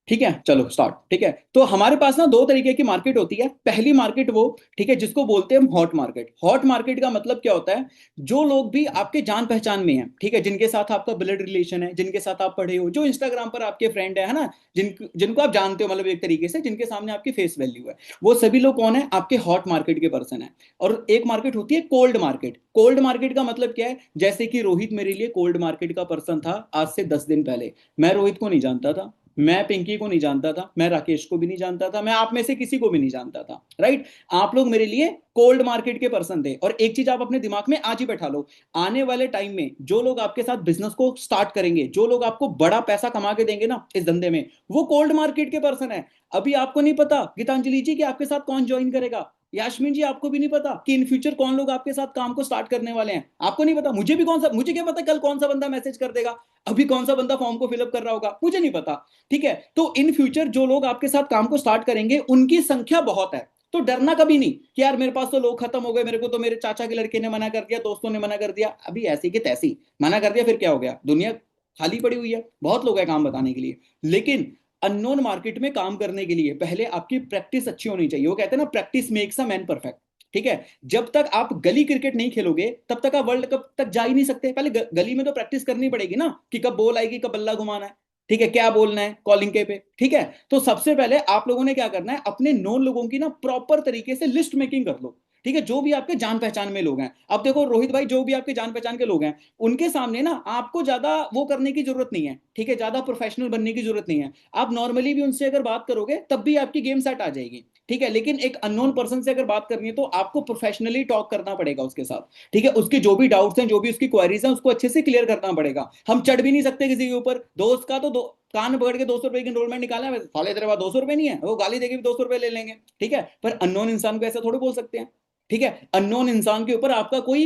ठीक है, चलो स्टार्ट। ठीक है, तो हमारे पास ना दो तरीके की मार्केट होती है। पहली मार्केट वो, ठीक है, जिसको बोलते हैं हम हॉट मार्केट। हॉट मार्केट का मतलब क्या होता है? जो लोग भी आपके जान पहचान में हैं, ठीक है, जिनके साथ आपका ब्लड रिलेशन है, जिनके साथ आप पढ़े हो, जो इंस्टाग्राम पर आपके फ्रेंड है ना, जिनको आप जानते हो, मतलब एक तरीके से जिनके सामने आपकी फेस वैल्यू है, वो सभी लोग कौन है? आपके हॉट मार्केट के पर्सन है। और एक मार्केट होती है कोल्ड मार्केट। कोल्ड मार्केट का मतलब क्या है? जैसे कि रोहित मेरे लिए कोल्ड मार्केट का पर्सन था आज से 10 दिन पहले। मैं रोहित को नहीं जानता था, मैं पिंकी को नहीं जानता था, मैं राकेश को भी नहीं जानता था, मैं आप में से किसी को भी नहीं जानता था, राइट? आप लोग मेरे लिए कोल्ड मार्केट के पर्सन थे। और एक चीज आप अपने दिमाग में आज ही बैठा लो, आने वाले टाइम में जो लोग आपके साथ बिजनेस को स्टार्ट करेंगे, जो लोग आपको बड़ा पैसा कमा के देंगे ना इस धंधे में, वो कोल्ड मार्केट के पर्सन है। अभी आपको नहीं पता गीतांजलि जी कि आपके साथ कौन ज्वाइन करेगा, यास्मीन जी आपको भी नहीं पता कि इन फ्यूचर कौन लोग आपके साथ काम को स्टार्ट करने वाले हैं, आपको नहीं पता। मुझे भी कौन सा, मुझे क्या पता कल कौन सा बंदा मैसेज कर देगा, अभी कौन सा बंदा फॉर्म को फिलअप कर रहा होगा, मुझे नहीं पता। ठीक है, तो इन फ्यूचर जो लोग आपके साथ काम को स्टार्ट करेंगे उनकी संख्या बहुत है। तो डरना कभी नहीं कि यार मेरे पास तो लोग खत्म हो गए, मेरे को तो मेरे चाचा के लड़के ने मना कर दिया, दोस्तों ने मना कर दिया। अभी ऐसी की तैसी मना कर दिया, फिर क्या हो गया? दुनिया खाली पड़ी हुई है, बहुत लोग हैं काम बताने के लिए। लेकिन अननोन मार्केट में काम करने के लिए पहले आपकी प्रैक्टिस अच्छी होनी चाहिए। वो कहते हैं ना, practice makes a man perfect. ठीक है, जब तक आप गली क्रिकेट नहीं खेलोगे तब तक आप वर्ल्ड कप तक जा ही नहीं सकते। पहले गली में तो प्रैक्टिस करनी पड़ेगी ना, कि कब बॉल आएगी, कब बल्ला घुमाना है, ठीक है, क्या बोलना है कॉलिंग के पे। ठीक है, तो सबसे पहले आप लोगों ने क्या करना है, अपने नोन लोगों की ना प्रॉपर तरीके से लिस्ट मेकिंग कर लो। ठीक है, जो भी आपके जान पहचान में लोग हैं, अब देखो रोहित भाई, जो भी आपके जान पहचान के लोग हैं, उनके सामने ना आपको ज्यादा वो करने की जरूरत नहीं है। ठीक है, ज्यादा प्रोफेशनल बनने की जरूरत नहीं है। आप नॉर्मली भी उनसे अगर बात करोगे तब भी आपकी गेम सेट आ जाएगी। ठीक है, लेकिन एक अननोन पर्सन से अगर बात करनी है तो आपको प्रोफेशनली टॉक करना पड़ेगा उसके साथ। ठीक है, उसके जो भी डाउट्स हैं, जो भी उसकी क्वेरीज हैं, उसको अच्छे से क्लियर करना पड़ेगा। हम चढ़ भी नहीं सकते किसी के ऊपर। दोस्त का तो कान पकड़ के 200 रुपए की एनरोलमेंट निकालना है, साले तेरे पास 200 रुपए नहीं है, वो गाली देके भी 200 रुपए ले लेंगे। ठीक है, पर अननोन इंसान को ऐसा थोड़ी बोल सकते हैं। ठीक है, अननोन इंसान के ऊपर आपका कोई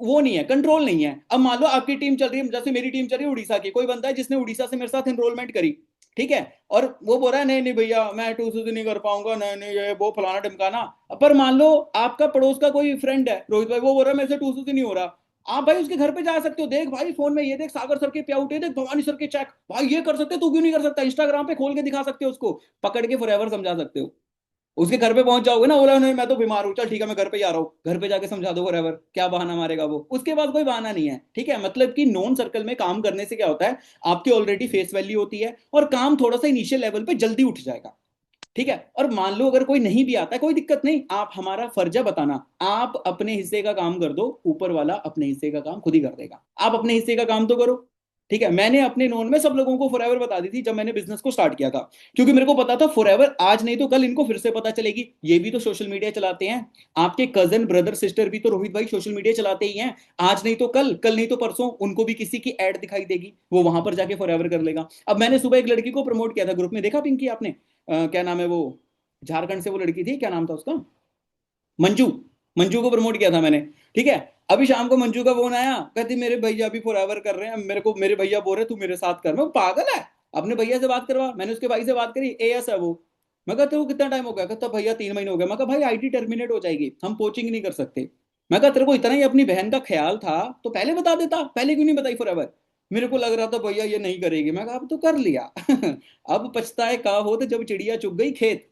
वो नहीं है, कंट्रोल नहीं है। अब मान लो आपकी टीम चल रही है, जैसे मेरी टीम चल रही है उड़ीसा की, कोई बंदा है जिसने उड़ीसा से मेरे साथ एनरोलमेंट करी, ठीक है, और वो बोल रहा है नहीं नहीं भैया मैं 200 नहीं कर पाऊंगा, नहीं नहीं ये वो फलाना ढिमकाना। पर मान लो आपका पड़ोस का कोई फ्रेंड है रोहित भाई, वो बोल रहा है मेरे से 200 नहीं हो रहा। आप भाई उसके घर पे जा सकते हो, देख भाई फोन में ये देख सागर सर के प्याउट, ये देख भवानी सर के चेक, भाई ये कर सकते हो, तू क्यों नहीं कर सकता? इंस्टाग्राम पे खोल के दिखा सकते हो, उसको पकड़ के फॉरएवर समझा सकते हो। उसके घर पे पहुंच जाओगे ना, बोला नहीं मैं तो बीमार हूँ, चल ठीक है मैं घर पे जा रहा हूँ, घर पे जाके समझा दो फॉरएवर, क्या बहाना मारेगा वो? उसके पास कोई बहाना नहीं है। ठीक है, मतलब कि नॉन सर्कल में काम करने से क्या होता है, आपकी ऑलरेडी फेस वैल्यू होती है और काम थोड़ा सा इनिशियल लेवल पे जल्दी उठ जाएगा। ठीक है, और मान लो अगर कोई नहीं भी आता है, कोई दिक्कत नहीं, आप, हमारा फर्ज है बताना, आप अपने हिस्से का काम कर दो, ऊपर वाला अपने हिस्से का काम खुद ही कर देगा। आप अपने हिस्से का काम तो करो। ठीक है, मैंने अपने नोन में सब लोगों को फॉरएवर बता दी थी जब मैंने बिजनेस को स्टार्ट किया था, क्योंकि मेरे को पता था फॉरएवर आज नहीं तो कल इनको फिर से पता चलेगी, ये भी तो सोशल मीडिया चलाते हैं। आपके कजन ब्रदर सिस्टर भी तो रोहित भाई सोशल मीडिया चलाते ही हैं। आज नहीं तो कल, कल नहीं तो परसों उनको भी किसी की एड दिखाई देगी, वो वहां पर जाके फॉरएवर कर लेगा। अब मैंने सुबह एक लड़की को प्रमोट किया था ग्रुप में, देखा पिंकी आपने? क्या नाम है वो, झारखंड से वो लड़की थी, क्या नाम था उसका, मंजू। मंजू को प्रमोट किया था मैंने। ठीक है, अभी शाम को मंजू का फोन आया, कहती मेरे भैया अभी फॉरएवर कर रहे हैं, मेरे को मेरे भैया बोल रहे तू मेरे साथ कर। मैं पागल है, अपने भैया से बात करवा। मैंने उसके भाई से बात करी, एएस है वो। मैं कहते वो कितना टाइम हो गया? कहता भैया 3 महीने हो गया। मैं कहा भाई आईटी टर्मिनेट हो जाएगी, हम कोचिंग नहीं कर सकते। मैं कहा तेरे को इतना ही अपनी बहन का ख्याल था तो पहले बता देता, पहले क्यों नहीं बताई फॉरएवर? मेरे को लग रहा था भैया ये नहीं करेगी। मैं कहा अब तो कर लिया अब पछताए का हो तो जब चिड़िया चुग गई खेत।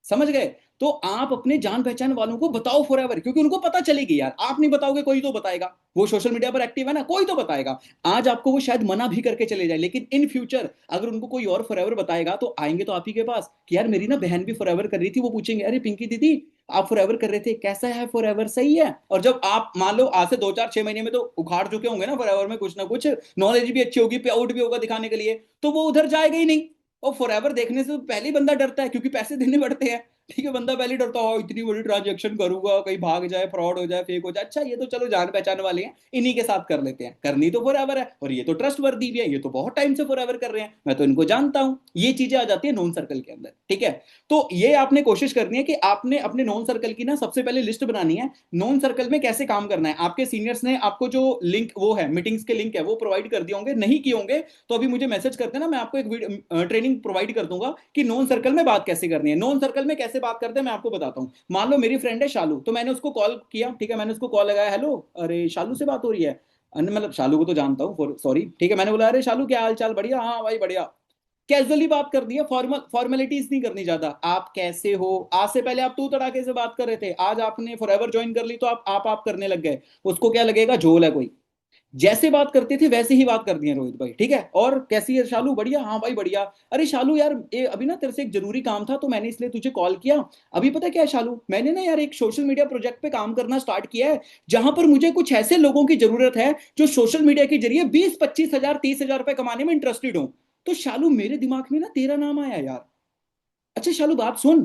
समझ गए? तो आप अपने जान पहचान वालों को बताओ फॉरएवर, क्योंकि उनको पता चलेगी यार, आप नहीं बताओगे कोई तो बताएगा। वो सोशल मीडिया पर एक्टिव है ना, कोई तो बताएगा। आज आपको वो शायद मना भी करके चले जाए, लेकिन इन फ्यूचर अगर उनको कोई और फॉरएवर बताएगा तो आएंगे तो आप ही के पास कि यार मेरी ना बहन भी फॉरएवर कर रही थी, वो पूछेंगे अरे पिंकी दीदी आप फॉरएवर कर रहे थे, कैसा है फॉरएवर, सही है? और जब आप मान लो आज से 2 4 6 महीने में तो उखाड़ चुके होंगे ना फॉरएवर में कुछ ना कुछ, नॉलेज भी अच्छी होगी, पे आउट भी होगा दिखाने के लिए, तो वो उधर जाएगा ही नहीं। और फॉरएवर देखने से तो पहले ही बंदा डरता है, क्योंकि पैसे देने पड़ते हैं। ठीक है, बंदा पहले डरता हो इतनी बड़ी ट्रांजेक्शन करूंगा, कहीं भाग जाए, फ्रॉड हो जाए, फेक हो जाए, अच्छा ये तो चलो जान पहचान वाले हैं, इन्हीं के साथ कर लेते हैं, करनी तो फॉरएवर है, और ये तो ट्रस्ट वर्दी भी है, ये तो बहुत टाइम से फॉरएवर कर रहे हैं, मैं तो इनको जानता हूं। ये चीजें आ जाती है नॉन सर्कल के अंदर। ठीक है, तो ये आपने कोशिश करनी है कि आपने अपने नॉन सर्कल की ना सबसे पहले लिस्ट बनानी है, नॉन सर्कल में कैसे काम करना है। आपके सीनियर्स ने आपको जो लिंक वो है, मीटिंग्स के लिंक है, वो प्रोवाइड कर दिए होंगे, नहीं किए होंगे तो अभी मुझे मैसेज करते हैं ना, मैं आपको एक ट्रेनिंग प्रोवाइड कर दूंगा कि नॉन सर्कल में बात कैसे करनी है। नॉन सर्कल में कैसे बात करते हैं मैं आपको बताता हूँ। मान लो मेरी फ्रेंड है शालू, तो मैंने उसको कॉल किया, ठीक है, मैंने उसको कॉल लगाया, हेलो अरे शालू से बात हो रही है, मतलब शालू को तो जानता हूँ, सॉरी, ठीक है, मैंने बोला अरे शालू क्या हाल चाल, बढ़िया, हाँ भाई बढ़िया। कैजुअली बात कर दिया, फॉर्मेलिटीज नहीं करनी ज्यादा। आप कैसे हो, आज से पहले आप तू तड़ाके से बात कर रहे थे, आज आपने फॉरएवर ज्वाइन कर ली तो आप करने लग गए। उसको क्या लगेगा, झोल है कोई। जैसे बात करते थे वैसे ही बात कर दिए रोहित भाई, ठीक है। और कैसी है शालू, बढ़िया, हाँ भाई बढ़िया। अरे शालू यार, अभी ना तेरे से एक जरूरी काम था तो मैंने इसलिए तुझे कॉल किया। अभी पता क्या है शालू, मैंने ना यार एक सोशल मीडिया प्रोजेक्ट पे काम करना स्टार्ट किया है, जहां पर मुझे कुछ ऐसे लोगों की जरूरत है जो सोशल मीडिया के जरिए 20-25 हजार 30 हजार रुपए कमाने में इंटरेस्टेड हो। तो शालू मेरे दिमाग में ना तेरा नाम आया यार। अच्छा शालू बात सुन,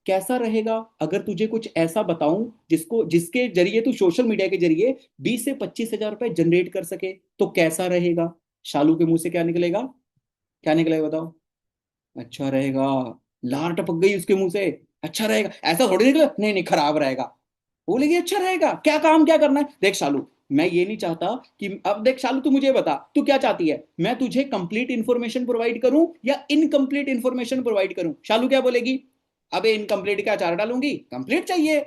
कैसा रहेगा अगर तुझे कुछ ऐसा बताऊं जिसके जरिए तू सोशल मीडिया के जरिए 20 से 25 हजार रुपए जनरेट कर सके, तो कैसा रहेगा? शालू के मुंह से क्या निकलेगा? क्या निकलेगा बताओ? अच्छा रहेगा। लार टपक गई उसके मुंह से। अच्छा रहेगा ऐसा थोड़ी निकला, नहीं नहीं खराब रहेगा। बोलेगी अच्छा रहेगा, क्या काम क्या करना है? देख शालू, मैं ये नहीं चाहता कि, अब देख शालू तू मुझे बता तू क्या चाहती है, मैं तुझे कंप्लीट इंफॉर्मेशन प्रोवाइड करूं या इनकम्प्लीट इंफॉर्मेशन प्रोवाइड करूं? शालू क्या बोलेगी, अबे इनकम्प्लीट क्या चार डालूंगी, कंप्लीट चाहिए।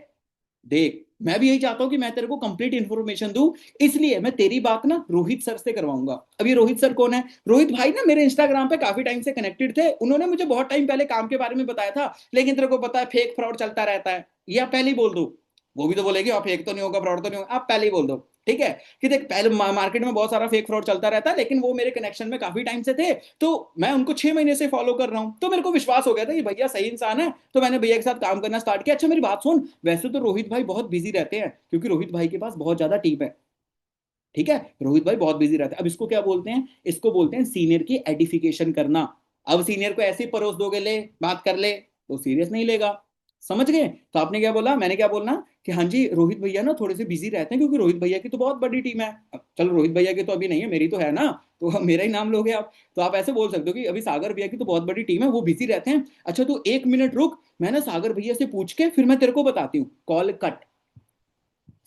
देख मैं भी यही चाहता हूं कि मैं तेरे को कंप्लीट इंफॉर्मेशन दूं, इसलिए मैं तेरी बात ना रोहित सर से करवाऊंगा। अब ये रोहित सर कौन है? रोहित भाई ना मेरे इंस्टाग्राम पे काफी टाइम से कनेक्टेड थे, उन्होंने मुझे बहुत टाइम पहले काम के बारे में बताया था, लेकिन तेरे को पता है फेक फ्रॉड चलता रहता है, या पहले ही बोल दो। वो भी तो बोलेगी आप फेक तो नहीं होगा, फ्रॉड तो नहीं होगा, आप पहले ही बोल दो, ठीक है। कि देख पहले मार्केट में बहुत सारा फेक फ्रॉड चलता रहता है, लेकिन वो मेरे कनेक्शन में काफी टाइम से थे, तो मैं उनको 6 महीने से फॉलो कर रहा हूं, तो मेरे को विश्वास हो गया था कि भैया सही इंसान है, तो मैंने भैया के साथ काम करना स्टार्ट किया। अच्छा मेरी बात सुन, वैसे तो रोहित भाई बहुत बिजी रहते हैं, क्योंकि रोहित भाई के पास बहुत ज्यादा टीम है, ठीक है। रोहित भाई बहुत बिजी रहते हैं। अब इसको क्या बोलते हैं, इसको बोलते हैं सीनियर की एडिफिकेशन करना। अब सीनियर को ऐसे ही परोस दोगे, ले बात कर ले, तो सीरियस नहीं लेगा। समझ गए? तो आपने क्या बोला, मैंने क्या बोलना कि हाँ जी रोहित भैया ना थोड़े से बिजी रहते हैं, क्योंकि रोहित भैया की तो बहुत बड़ी टीम है। अब चलो रोहित भैया की तो अभी नहीं है, मेरी तो है ना, तो अब मेरा ही नाम लोगे आप। तो आप ऐसे बोल सकते हो कि अभी सागर भैया की तो बहुत बड़ी टीम है, वो बिजी रहते हैं। अच्छा तू 1 मिनट रुक, मैं ना सागर भैया से पूछ के फिर मैं तेरे को बताती हूँ। Call cut.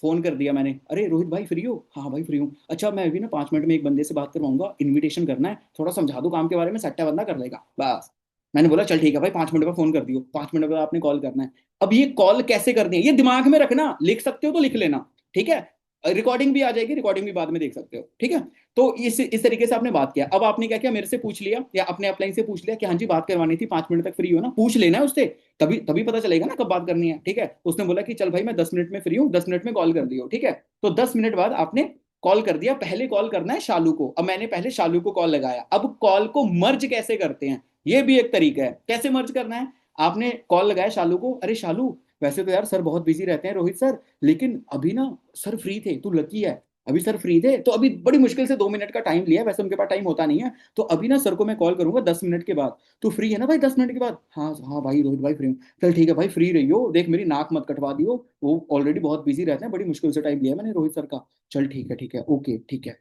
फोन कर दिया मैंने, अरे रोहित भाई फ्री हो? हाँ भाई फ्री हूँ। अच्छा मैं अभी ना 5 मिनट में एक बंदे से बात करवाऊंगा, इनविटेशन करना है, थोड़ा समझा दो काम के बारे में, सट्टा बंदा कर लेगा बस। मैंने बोला चल ठीक है भाई, 5 मिनट में फोन कर दियो, 5 मिनट बाद आपने कॉल करना है। अब ये कॉल कैसे करनी है ये दिमाग में रखना, लिख सकते हो तो लिख लेना, ठीक है। रिकॉर्डिंग भी आ जाएगी, रिकॉर्डिंग भी बाद में देख सकते हो, ठीक है। तो इस तरीके से आपने बात किया। अब आपने क्या किया, मेरे से पूछ लिया या अपने अपलाइन से पूछ लिया कि हाँ जी बात करवानी थी, 5 मिनट तक फ्री हो ना, पूछ लेना है उससे, तभी तभी पता चलेगा ना कब बात करनी है, ठीक है। उसने बोला कि चल भाई मैं 10 मिनट में फ्री हूँ, 10 मिनट में कॉल कर दियो, ठीक है। तो 10 मिनट बाद आपने कॉल कर दिया। पहले कॉल करना है शालू को, अब मैंने पहले शालू को कॉल लगाया। अब कॉल को मर्ज कैसे करते हैं, ये भी एक तरीका है, कैसे मर्ज करना है। आपने कॉल लगाया शालू को, अरे शालू वैसे तो यार सर बहुत बिजी रहते हैं रोहित सर, लेकिन अभी ना सर फ्री थे, तू लकी है, अभी सर फ्री थे, तो अभी बड़ी मुश्किल से 2 मिनट का टाइम लिया, वैसे उनके पास टाइम होता नहीं है, तो अभी ना सर को मैं कॉल करूंगा 10 मिनट के बाद। तू फ्री है ना भाई 10 मिनट के बाद? हाँ हाँ भाई रोहित भाई फ्री हूँ। चल ठीक है भाई फ्री रहियो, देख मेरी नाक मत कटवा दियो, वो ऑलरेडी बहुत बिजी रहते हैं, बड़ी मुश्किल से टाइम लिया मैंने रोहित सर का। चल ठीक है ओके ठीक है।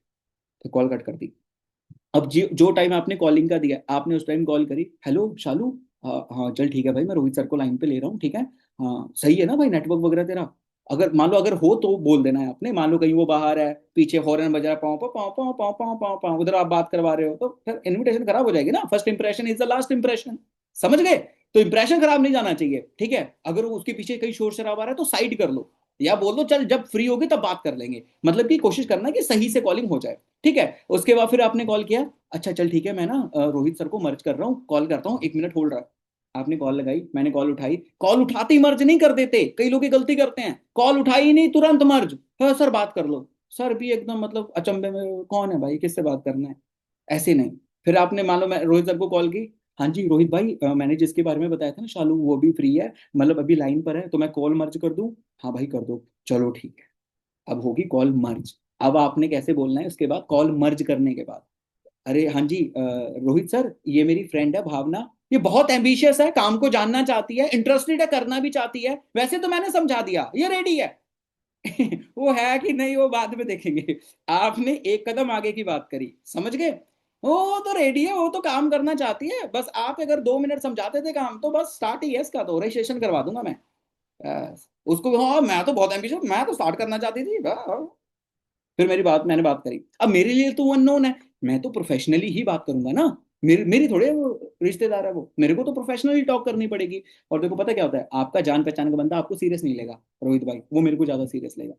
तो कॉल कट कर दी। अब जो टाइम आपने कॉलिंग का दिया, आपने उस टाइम कॉल करी, हेलो शालू, हाँ हाँ चल ठीक है भाई, मैं रोहित सर को लाइन पे ले रहा हूँ, ठीक है। हाँ सही है ना भाई नेटवर्क वगैरह तेरा? अगर मान लो अगर हो तो बोल देना है आपने, मान लो कहीं वो बाहर है, पीछे हॉर्न बज रहा है, पाँव पाँव पाँव पाँव पाँव पाँव पाँव पाँव, उधर आप बात करवा रहे हो, तो फिर इन्विटेशन खराब हो जाएगी ना। First impression is the last impression, समझ गए? तो इंप्रेशन खराब नहीं जाना चाहिए, ठीक है। अगर उसके पीछे कहीं शोर शराबा आ रहा है तो साइड कर लो, या बोल दो चल जब फ्री होगी तब बात कर लेंगे, मतलब कि कोशिश करना कि सही से कॉलिंग हो जाए, ठीक है। उसके बाद फिर आपने कॉल किया, अच्छा चल ठीक है मैं ना रोहित सर को मर्ज कर रहा हूँ, कॉल करता हूँ, 1 मिनट होल्ड रहा। आपने कॉल लगाई, मैंने कॉल उठाई, कॉल उठाते ही मर्ज नहीं कर देते, कई लोग ये गलती करते हैं, कॉल उठाई ही नहीं तुरंत मर्ज। हाँ सर बात कर लो, सर भी एकदम मतलब अचंभे में, कौन है भाई किससे बात करना है, ऐसे नहीं। फिर आपने मान लो मैं रोहित सर को कॉल की, हाँ जी रोहित भाई मैंने जिसके बारे में बताया था ना शालू, वो भी फ्री है, मतलब अभी लाइन पर है, तो मैं कॉल मर्ज कर दूं? हाँ भाई कर दो। चलो ठीक है, अब होगी कॉल मर्ज। अब आपने कैसे बोलना है उसके बाद, कॉल मर्ज करने के बाद, अरे हाँ जी रोहित सर ये मेरी फ्रेंड है भावना, ये बहुत एम्बिशियस है, काम को जानना चाहती है, इंटरेस्टेड है, करना भी चाहती है, वैसे तो मैंने समझा दिया, ये रेडी है। वो है कि नहीं वो बाद में देखेंगे। आपने एक कदम आगे की बात करी, समझ गए? वो तो रेडी है, वो तो काम करना चाहती है, बस आप अगर 2 मिनट समझाते थे काम, तो बस स्टार्ट ही है इसका, तो रजिस्ट्रेशन करवा दूंगा मैं। उसको हाँ मैं तो बहुत एम्बिशियस, मैं तो स्टार्ट करना चाहती थी फिर मैंने बात करी। अब मेरे लिए तो वो अननोन है, मैं तो प्रोफेशनली ही बात करूंगा ना, मेरी मेरी थोड़े वो रिश्तेदार है, वो मेरे को तो प्रोफेशनली टॉक करनी पड़ेगी। और देखो पता क्या होता है, आपका जान पहचान का बंदा आपको सीरियस नहीं लेगा रोहित भाई, वो मेरे को ज्यादा सीरियस लेगा,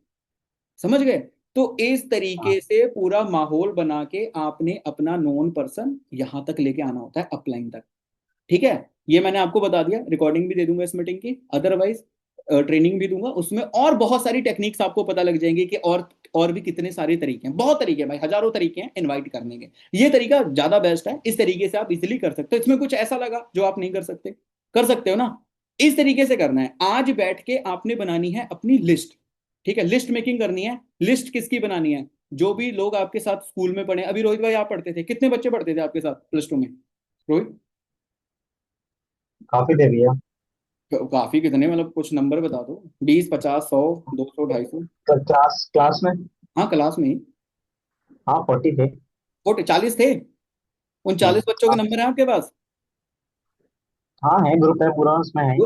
समझ गए? तो इस तरीके से पूरा माहौल बना के आपने अपना नॉन पर्सन यहां तक लेके आना होता है, अपलाइन तक। ठीक है, ये मैंने आपको बता दिया, रिकॉर्डिंग भी दे दूंगा इस मीटिंग की, अदरवाइज ट्रेनिंग भी दूंगा, उसमें और बहुत सारी टेक्निक्स आपको पता लग जाएंगी कि और भी कितने सारे तरीके हैं, बहुत तरीके हैं भाई, हजारों तरीके हैं इनवाइट करने के। ये तरीका ज्यादा बेस्ट है, इस तरीके से आप इजिली कर सकते हो। इसमें कुछ ऐसा लगा जो आप नहीं कर सकते? कर सकते हो ना? इस तरीके से करना है। आज बैठ के आपने बनानी है अपनी लिस्ट। ठीक है, लिस्ट मेकिंग करनी है। लिस्ट किसकी बनानी है? जो भी लोग आपके साथ स्कूल में पढ़े, अभी रोहित भाई आप पढ़ते थे, कितने बच्चे पढ़ते थे आपके साथ प्लस 2 में रोहित? काफी दे दिया। काफी कितने, मतलब कुछ नंबर बता दो, 20, 50, 100, 200, 250? क्लास क्लास में। हाँ क्लास में ही। हाँ 40 थे। 40, 40 थे? उन 40 बच्चों के हाँ। नंबर है आपके पास? हाँ है, ग्रुप है पूरा, उसमें है।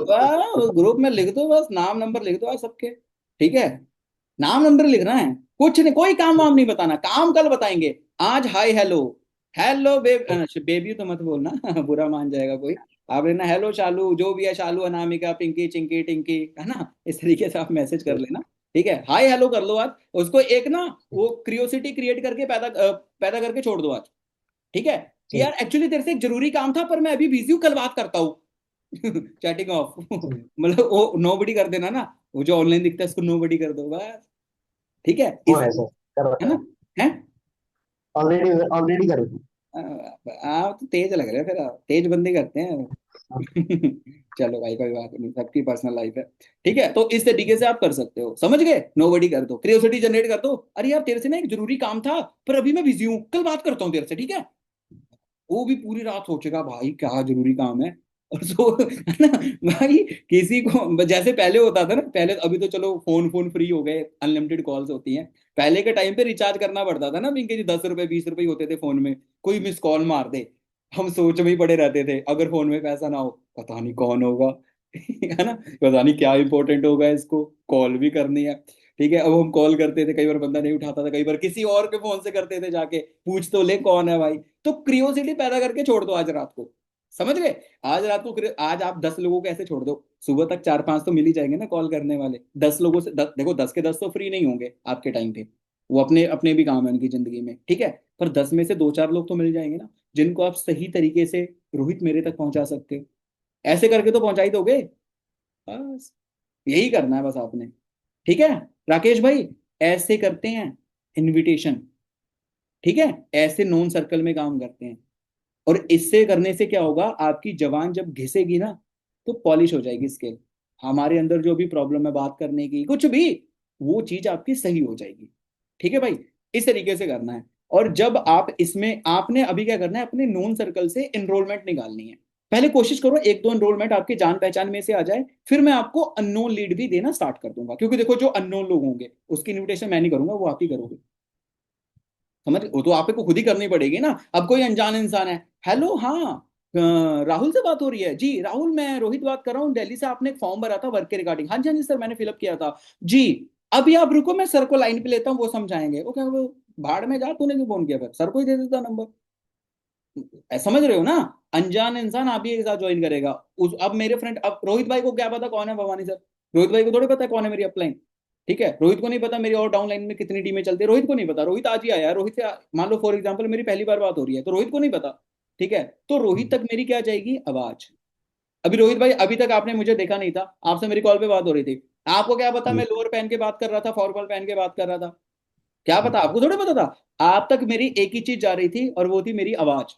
ग्रुप में लिख दो, बस नाम नंबर लिख दो आज सबके। ठीक है, नाम नंबर लिखना है, कुछ नहीं, कोई काम वाम नहीं बताना, काम कल बताएंगे। आज हाय हेलो, हेलो बेबी तो मत बोलना बुरा मान जाएगा कोई। आप लेना हेलो शालू, जो भी है, शालू, अनामिका, पिंकी, चिंकी, टिंकी, है ना, इस तरीके से आप मैसेज कर लेना। ठीक है, हाय हेलो कर लो आज। उसको एक ना वो क्रियोसिटी क्रिएट करके पैदा करके छोड़ दो आज। ठीक है, कि ठीक यार एक्चुअली तेरे से एक जरूरी काम था पर मैं अभी बिजी हूँ, कल बात करता हूँ। चैटिंग ऑफ ठीक। मतलब वो नोबडी कर देना ना, वो जो ऑनलाइन दिखता है उसको नोबडी कर दो बस। ठीक है, वो इस, है सर, कर है रखा ना? है। है? ऑलरेडी ऑलरेडी कर दी। आप तो तेज लग रहे हो, फिर आप तेज बंदी करते हैं। चलो भाई, कोई बात नहीं, सबकी पर्सनल लाइफ है। ठीक है, तो इस तरीके से आप कर सकते हो, समझ गए? नोबडी कर दो, क्रियोसिटी जनरेट कर दो, अरे यार तेरे से ना एक जरूरी काम था पर अभी मैं बिजी हूँ, कल बात करता हूँ तेरे से, ठीक है? वो भी पूरी रात सोचेगा भाई क्या जरूरी काम है, और सो है ना भाई। किसी को जैसे पहले होता था ना, पहले, अभी तो चलो फोन फोन फ्री हो गए, अनलिमिटेड कॉल्स होती हैं। पहले के टाइम पे रिचार्ज करना पड़ता था ना पिंकी जी, 10 रुपए 20 रुपए होते थे फोन में, कोई मिस कॉल मार दे, हम सोच में ही पड़े रहते थे, अगर फोन में पैसा ना हो पता नहीं कौन होगा है ना, पता नहीं क्या इंपॉर्टेंट होगा, इसको कॉल भी करनी है। ठीक है, अब हम कॉल करते थे, कई बार बंदा नहीं उठाता था, कई बार किसी और के फोन से करते थे जाके, पूछ तो ले कौन है भाई। तो क्रियोसिटी पैदा करके छोड़ दो आज रात को, समझ गए? आज रात को आज आप 10 लोगों को ऐसे छोड़ दो, सुबह तक 4-5 तो मिल ही जाएंगे ना कॉल करने वाले। 10 लोगों से देखो, 10 के 10 तो फ्री नहीं होंगे आपके टाइम पे, वो अपने अपने भी काम है उनकी जिंदगी में। ठीक है, पर 10 में से 2-4 लोग तो मिल जाएंगे ना, जिनको आप सही तरीके से रोहित मेरे तक पहुंचा सकते हो। ऐसे करके तो पहुंचा ही दोगे। बस यही करना है बस आपने। ठीक है राकेश भाई, ऐसे करते हैं इनविटेशन। ठीक है, ऐसे नॉन सर्कल में काम करते हैं। और इससे करने से क्या होगा, आपकी जबान जब घिसेगी ना तो पॉलिश हो जाएगी स्किल। हमारे अंदर जो भी प्रॉब्लम है बात करने की, कुछ भी, वो चीज आपकी सही हो जाएगी। ठीक है भाई, इस तरीके से करना है। और जब आप इसमें, आपने अभी क्या करना है, अपने नोन सर्कल से एनरोलमेंट निकालनी है। पहले कोशिश करो 1-2 एनरोलमेंट आपके जान पहचान में से आ जाए, फिर मैं आपको अननोन लीड भी देना स्टार्ट कर दूंगा, क्योंकि देखो जो अननोन लोग होंगे उसकी इन्विटेशन मैं नहीं करूंगा, वो आप ही करोगे। समझ, वो तो आपको खुद ही करनी पड़ेगी ना। अब कोई अनजान इंसान है, हेलो, हाँ, राहुल से बात हो रही है जी? राहुल, मैं रोहित बात कर रहा हूँ दिल्ली से, आपने एक फॉर्म भरा था वर्क के रिगार्डिंग। हाँ जी, हाँ जी सर, मैंने फिलअप किया था जी। अभी आप रुको, मैं सर को लाइन पे लेता हूँ, वो समझाएंगे। वो क्या, वो भाड़ में जा, तूने क्यों फोन किया? फिर सर को ही दे देता नंबर। समझ रहे हो ना? अनजान इंसान आप ही एक साथ ज्वाइन करेगा। अब मेरे फ्रेंड, अब रोहित भाई को क्या पता कौन है भवानी सर? रोहित भाई को थोड़ी पता है कौन है मेरी अपलाइन। ठीक है, रोहित को नहीं पता मेरी और डाउनलाइन में कितनी टीमें चलती है, रोहित को नहीं पता। रोहित आज ही आया है, रोहित से मान लो फॉर एग्जाम्पल मेरी पहली बार बात हो रही है, तो रोहित को नहीं पता। ठीक है, तो रोहित तक मेरी क्या जाएगी, आवाज। अभी रोहित भाई, अभी तक आपने मुझे देखा नहीं था, आपसे मेरी कॉल पे बात हो रही थी, आपको क्या पता मैं जी। लोअर पहन के बात कर रहा था, फॉर्मल पहन के बात कर रहा था? क्या पता, आपको थोड़ा पता था। आप तक मेरी एक ही चीज जा रही थी, और वो थी मेरी आवाज।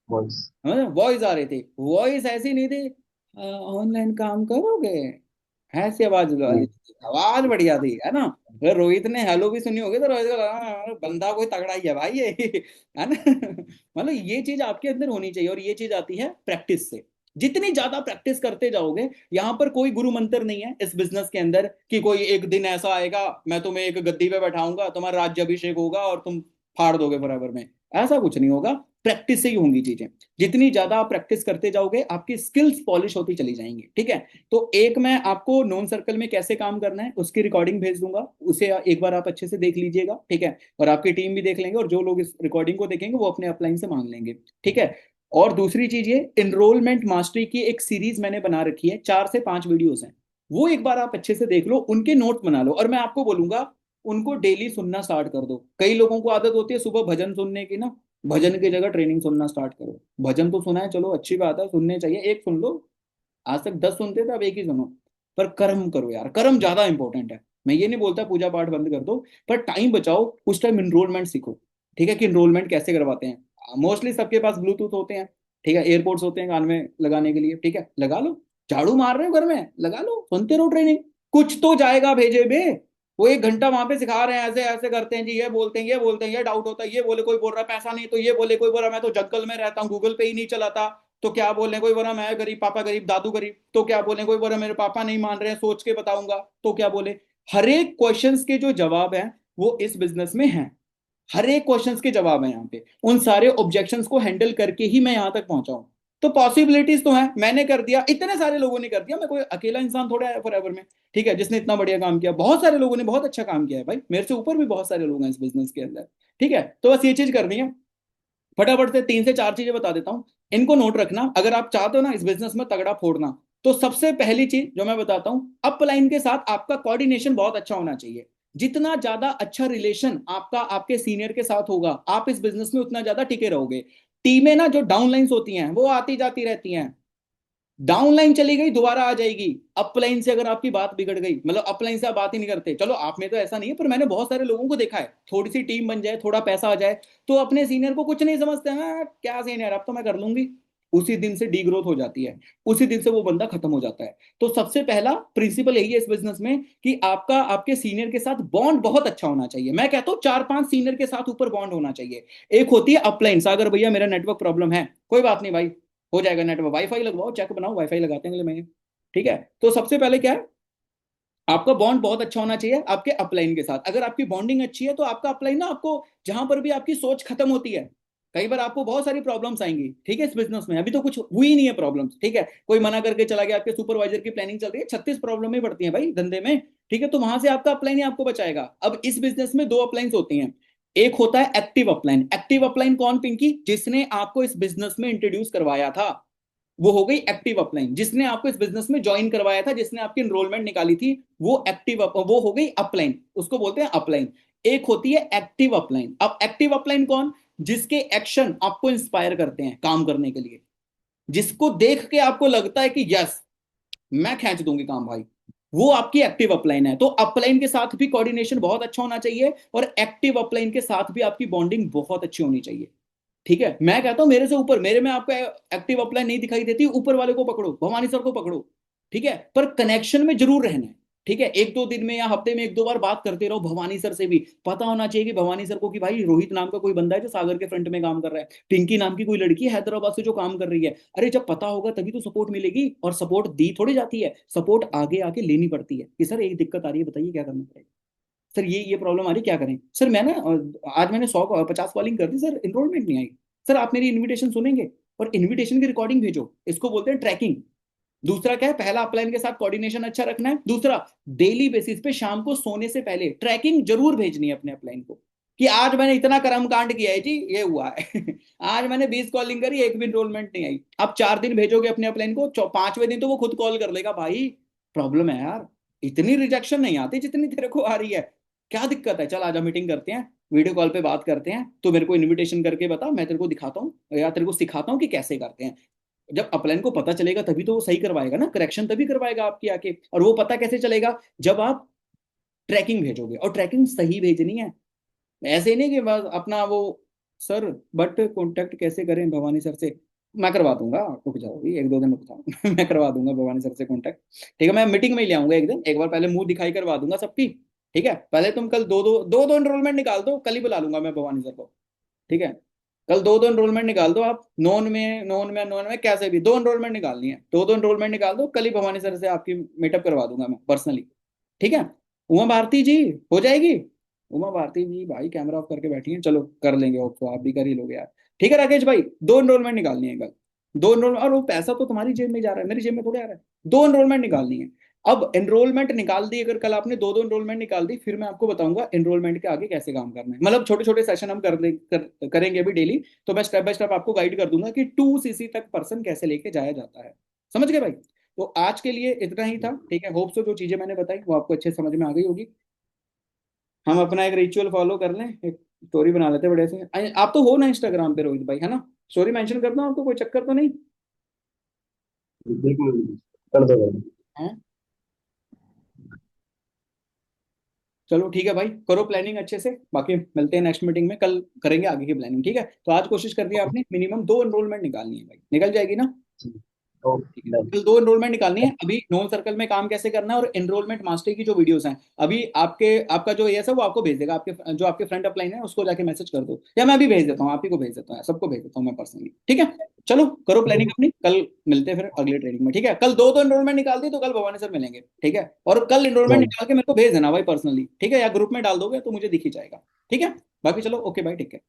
वॉइस। वॉइस आ रही थी, वॉइस ऐसी नहीं थी, ऑनलाइन काम करोगे, ऐसी आवाज वाली थी। आवाज बढ़िया थी, है ना? अगर रोहित ने हेलो भी सुनी होगी तो रोहित को लगा, बंदा कोई तगड़ा ही है भाई ये है ना? मतलब ये चीज आपके अंदर होनी चाहिए, और ये चीज आती है प्रैक्टिस से। जितनी ज्यादा प्रैक्टिस करते जाओगे, यहाँ पर कोई गुरु मंत्र नहीं है इस बिजनेस के अंदर कि कोई एक दिन ऐसा आएगा मैं तुम्हें एक गद्दी पे बैठाऊंगा, तुम्हारा राज्यभिषेक होगा और तुम फाड़ दोगे बराबर में। ऐसा कुछ नहीं होगा, प्रैक्टिस से ही होंगी चीजें। जितनी ज्यादा आप प्रैक्टिस करते जाओगे, आपकी स्किल्स पॉलिश होती चली जाएंगी। ठीक है, तो एक मैं आपको नॉन सर्कल में कैसे काम करना है उसकी रिकॉर्डिंग भेज दूंगा, उसे एक बार आप अच्छे से देख लीजिएगा। ठीक है, और आपकी टीम भी देख लेंगे, और जो लोग इस रिकॉर्डिंग को देखेंगे वो अपने अपलाइन से मांग लेंगे। ठीक है, और दूसरी चीज ये, एनरोलमेंट मास्टरी की एक सीरीज मैंने बना रखी है, 4 से 5 वीडियोस हैं, वो एक बार आप अच्छे से देख लो, उनके नोट्स बना लो, और मैं आपको बोलूंगा उनको डेली सुनना स्टार्ट कर दो। कई लोगों को आदत होती है सुबह भजन सुनने की ना, भजन की जगह ट्रेनिंग सुनना स्टार्ट करो। भजन तो सुना है, चलो अच्छी बात है, सुनने चाहिए, एक सुन लो। आज तक 10 सुनते थे, अब एक ही सुनो। पर कर्म करो यार, कर्म ज्यादा इंपॉर्टेंट है। मैं ये नहीं बोलता पूजा पाठ बंद कर दो, पर टाइम बचाओ, उस टाइम इनरोलमेंट सीखो। ठीक है, कि इनरोलमेंट कैसे करवाते हैं। मोस्टली सबके पास ब्लूटूथ होते हैं, ठीक है, एयरपोर्ट्स होते हैं कान में लगाने के लिए, ठीक है, लगा लो। झाड़ू मार रहे हो घर में, लगा लो, सुनते रहो ट्रेनिंग। कुछ तो जाएगा भेजे में। वो 1 घंटा वहां पे सिखा रहे हैं, ऐसे ऐसे करते हैं जी, ये बोलते हैं, ये बोलते हैं, ये डाउट होता है, ये बोले कोई बोल रहा है पैसा नहीं, तो ये बोले कोई बोल रहा है मैं तो जंगल में रहता हूँ, गूगल पे ही नहीं चलाता, तो क्या बोले कोई बोला मैं गरीब, पापा गरीब, दादू गरीब, तो क्या बोले कोई बोला मेरे पापा नहीं मान रहे हैं, सोच के बताऊंगा, तो क्या बोले। हर एक क्वेश्चंस के जो जवाब है वो इस बिजनेस में है। हर एक क्वेश्चंस के जवाब है यहाँ पे। उन सारे ऑब्जेक्शंस को हैंडल करके ही मैं यहाँ तक पहुंचा हूँ। तो पॉसिबिलिटीज तो है, मैंने कर दिया, इतने सारे लोगों ने कर दिया, मैं कोई अकेला इंसान थोड़ा है फॉरएवर में, ठीक है, जिसने इतना बढ़िया काम किया। बहुत सारे लोगों ने बहुत अच्छा काम किया है भाई, मेरे से ऊपर भी बहुत सारे लोग हैं इस बिजनेस के अंदर। ठीक है, तो बस ये चीज करनी है। फटाफट से 3 से 4 चीजें बता देता हूँ, इनको नोट रखना अगर आप चाहते हो ना इस बिजनेस में तगड़ा फोड़ना। तो सबसे पहली चीज जो मैं बताता हूँ, अपलाइन के साथ आपका कोऑर्डिनेशन बहुत अच्छा होना चाहिए। जितना ज्यादा अच्छा रिलेशन आपका आपके सीनियर के साथ होगा, आप इस बिजनेस में उतना ज्यादा टिके रहोगे। टीमें ना जो डाउनलाइंस होती हैं वो आती जाती रहती हैं। डाउनलाइन चली गई दोबारा आ जाएगी। अपलाइन से अगर आपकी बात बिगड़ गई, मतलब अपलाइन से आप बात ही नहीं करते, चलो आप में तो ऐसा नहीं है, पर मैंने बहुत सारे लोगों को देखा है, थोड़ी सी टीम बन जाए, थोड़ा पैसा आ जाए, तो अपने सीनियर को कुछ नहीं समझते हैं, क्या सीनियर अब तो मैं कर लूंगी। उसी दिन से डी ग्रोथ हो जाती है, उसी दिन से वो बंदा खत्म हो जाता है। तो सबसे पहला प्रिंसिपल यही है इस बिजनेस में कि आपका आपके सीनियर के साथ बॉन्ड बहुत अच्छा होना चाहिए। मैं कहता हूँ 4-5 सीनियर के साथ ऊपर बॉन्ड होना चाहिए। एक होती है अपलाइन, सागर भैया मेरा नेटवर्क प्रॉब्लम है, कोई बात नहीं भाई, हो जाएगा नेटवर्क, वाईफाई लगवाओ, चेक बनाओ, वाईफाई लगाते हैं अगले महीने। ठीक है, तो सबसे पहले क्या है, आपका बॉन्ड बहुत अच्छा होना चाहिए आपके अपलाइन के साथ। अगर आपकी बॉन्डिंग अच्छी है तो आपका अपलाइन ना आपको जहां पर भी आपकी सोच खत्म होती है, कई बार आपको बहुत सारी प्रॉब्लम्स आएंगी, ठीक है, इस बिजनेस में अभी तो कुछ हुई नहीं है प्रॉब्लम्स, ठीक है, कोई मना करके चला गया, आपके सुपरवाइजर की प्लानिंग चल रही है, 36 प्रॉब्लम ही पड़ती है भाई धंधे में। ठीक है, तो वहां से आपका अपलाइन ही आपको बचाएगा। अब इस बिजनेस में 2 अपलाइंस होती हैं। एक होता है एक्टिव अपलाइन। एक्टिव अपलाइन कौन पिंकी, जिसने आपको इस बिजनेस में इंट्रोड्यूस करवाया था, वो हो गई एक्टिव अपलाइन। जिसने आपको इस बिजनेस में ज्वाइन करवाया था, जिसने आपकी एनरोलमेंट निकाली थी, वो वो हो गई अपलाइन, उसको बोलते हैं अपलाइन। एक होती है एक्टिव अपलाइन। अब एक्टिव अपलाइन कौन, जिसके एक्शन आपको इंस्पायर करते हैं काम करने के लिए, जिसको देख के आपको लगता है कि यस मैं खींच दूंगी काम भाई, वो आपकी एक्टिव अपलाइन है। तो अपलाइन के साथ भी कोऑर्डिनेशन बहुत अच्छा होना चाहिए, और एक्टिव अपलाइन के साथ भी आपकी बॉन्डिंग बहुत अच्छी होनी चाहिए। ठीक है, मैं कहता हूं मेरे से ऊपर, मेरे में आपको एक्टिव अप्लाई नहीं दिखाई देती, ऊपर वाले को पकड़ो, भवानी सर को पकड़ो। ठीक है, पर कनेक्शन में जरूर रहना है। ठीक है, 1-2 दिन में या हफ्ते में 1-2 बार बात करते रहो भवानी सर से भी। पता होना चाहिए कि भवानी सर को कि भाई रोहित नाम का कोई बंदा है जो सागर के फ्रंट में काम कर रहा है, पिंकी नाम की कोई लड़की है हैदराबाद से जो काम कर रही है। अरे जब पता होगा तभी तो सपोर्ट मिलेगी, और सपोर्ट दी थोड़ी जाती है, सपोर्ट आगे आके लेनी पड़ती है कि सर एक दिक्कत आ रही है, बताइए क्या करना पड़ेगा। सर ये प्रॉब्लम आ रही, क्या करें सर, मैं ना आज मैंने 150 कॉलिंग कर दी सर, इनरोलमेंट नहीं आई। सर आप मेरी इनविटेशन सुनेंगे, और इनविटेशन की रिकॉर्डिंग भेजो, इसको बोलते हैं ट्रैकिंग। दूसरा क्या है, पहला अपलाइन के साथ कोऑर्डिनेशन अच्छा रखना है। दूसरा, डेली बेसिस पे शाम को सोने से पहले ट्रैकिंग जरूर भेजनी है अपने अपलाइन को, कि आज मैंने इतना कर्म कांड किया है जी, ये हुआ है आज मैंने 20 कॉलिंग करी, एक भी इनरोलमेंट नहीं आई। अब 4 दिन भेजोगे अपने अपलाइन को, 5वें दिन तो वो खुद कॉल कर लेगा, भाई प्रॉब्लम है यार, इतनी रिजेक्शन नहीं आती जितनी तेरे को आ रही है, क्या दिक्कत है, चल आजा मीटिंग करते हैं, वीडियो कॉल पे बात करते हैं, तो मेरे को इनविटेशन करके बता, मैं तेरे को दिखाता हूँ या तेरे को सिखाता हूँ कि कैसे करते हैं। जब अपलाइन को पता चलेगा तभी तो वो सही करवाएगा ना, करेक्शन तभी करवाएगा आपकी आके। और वो पता कैसे चलेगा, जब आप ट्रैकिंग भेजोगे, और ट्रैकिंग सही भेजनी है। ऐसे ही नहीं कि बस अपना वो, सर बट कांटेक्ट कैसे करें भवानी सर से, मैं करवा दूंगा, रुक जाओ अभी 1-2 दिन रुक जाओ मैं करवा दूंगा भवानी सर से कांटेक्ट। ठीक है, मैं मीटिंग में ही ले आऊंगा एक दिन, एक बार पहले मुंह दिखाई करवा दूंगा सबकी। ठीक है, पहले तुम कल दो दो एनरोलमेंट निकाल दो, कल ही बुला लूंगा मैं भवानी सर को। ठीक है, कल दो एनरोलमेंट निकाल दो आप, नॉन में कैसे भी 2 एनरोलमेंट निकालनी है, दो एनरोलमेंट निकाल दो, कल ही भवानी सर से आपकी मीटअप करवा दूंगा मैं पर्सनली। ठीक है, उमा भारती जी हो जाएगी। उमा भारती जी भाई कैमरा ऑफ करके बैठी हैं, चलो कर लेंगे, और तो आप भी कर ही लोगे यार। ठीक है राकेश भाई, 2 एनरोलमेंट निकालनी है कल, 2 एनरोलमेंट, और वो पैसा तो तुम्हारी जेब में जा रहा है, मेरी जेब में थोड़ी आ रहा है। 2 एनरोलमेंट निकालनी है। अब एनरोलमेंट निकाल दी, अगर कल आपने 2-2 एनरोलमेंट निकाल दी, फिर मैं आपको बताऊंगा एनरोलमेंट के आगे कैसे काम करना है, मतलब छोटे छोटे सेशन हम करेंगे अभी डेली। तो मैं स्टेप बाय स्टेप आपको गाइड कर दूंगा कि 2 CC तक पर्सन कैसे लेके जाया जाता है। समझ गए भाई। तो आज के लिए इतना ही था, ठीक है, होप सो जो चीजें मैंने बताई वो आपको अच्छे समझ में आ गई होगी। हम अपना एक रिचुअल फॉलो कर लें, एक स्टोरी बना लेते हैं बड़े से। आप तो हो ना इंस्टाग्राम पे रोहित भाई, है ना? स्टोरी मेंशन कर दो, आपको कोई चक्कर तो नहीं एक मिनट, कर दो भाई। है? चलो ठीक है भाई, करो प्लानिंग अच्छे से, बाकी मिलते हैं नेक्स्ट मीटिंग में, कल करेंगे आगे की प्लानिंग, ठीक है? तो आज कोशिश कर दी आपने, मिनिमम 2 एनरोलमेंट निकालनी है भाई, निकल जाएगी ना? ठीक है, डन। कल 2 एनरोलमेंट निकालनी है। अभी नोन सर्कल में काम कैसे करना है और एनरोलमेंट मास्टर की जो वीडियोस हैं, अभी आपका जो ये है वो आपको भेज देगा, आपके जो आपके फ्रंट अपलाइन है उसको जाके मैसेज कर दो, या मैं अभी भेज देता हूँ, आप ही को भेज देता हूँ, सबको भेज देता हूँ मैं पर्सनली, ठीक है? चलो करो प्लानिंग अपनी, कल मिलते हैं फिर अगले ट्रेनिंग में, ठीक है? कल दो एनरोलमेंट निकाल दी तो कल भवानी सर मिलेंगे, ठीक है? और कल एनरोलमेंट डन। निकाल के मेरे को भेज देना भाई पर्सनली, ठीक है? या ग्रुप में डाल दोगे तो मुझे दिख ही जाएगा, ठीक है? बाकी चलो, ओके भाई, ठीक है।